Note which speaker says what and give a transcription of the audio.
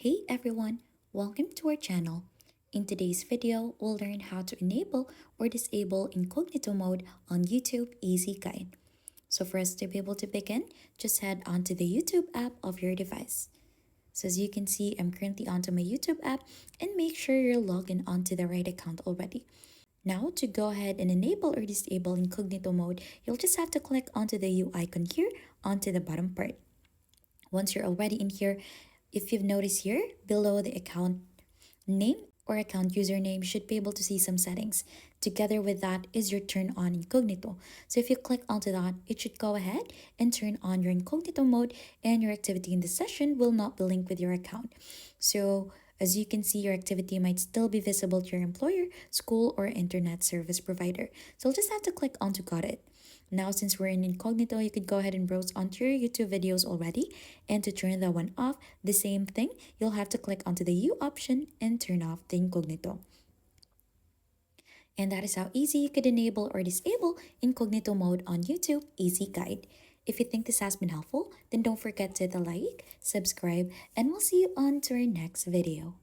Speaker 1: Hey everyone, welcome to our channel. In today's video, we'll learn how to enable or disable incognito mode on YouTube Easy Guide. So for us to be able to begin, just head onto the YouTube app of your device. So as you can see, I'm currently onto my YouTube app and make sure you're logged in onto the right account already. Now to go ahead and enable or disable incognito mode, you'll just have to click onto the U icon here onto the bottom part. Once you're already in here, if you've noticed here, below the account name or account username, you should be able to see some settings. Together with that is your turn on incognito. So if you click onto that, it should go ahead and turn on your incognito mode and your activity in the session will not be linked with your account. So as you can see, your activity might still be visible to your employer, school, or internet service provider. So you'll just have to click onto got it. Now, since we're in incognito, you could go ahead and browse onto your YouTube videos already. And to turn that one off, the same thing, you'll have to click onto the U option and turn off the incognito. And that is how easy you could enable or disable incognito mode on YouTube Easy Guide. If you think this has been helpful, then don't forget to hit the like, subscribe, and we'll see you on to our next video.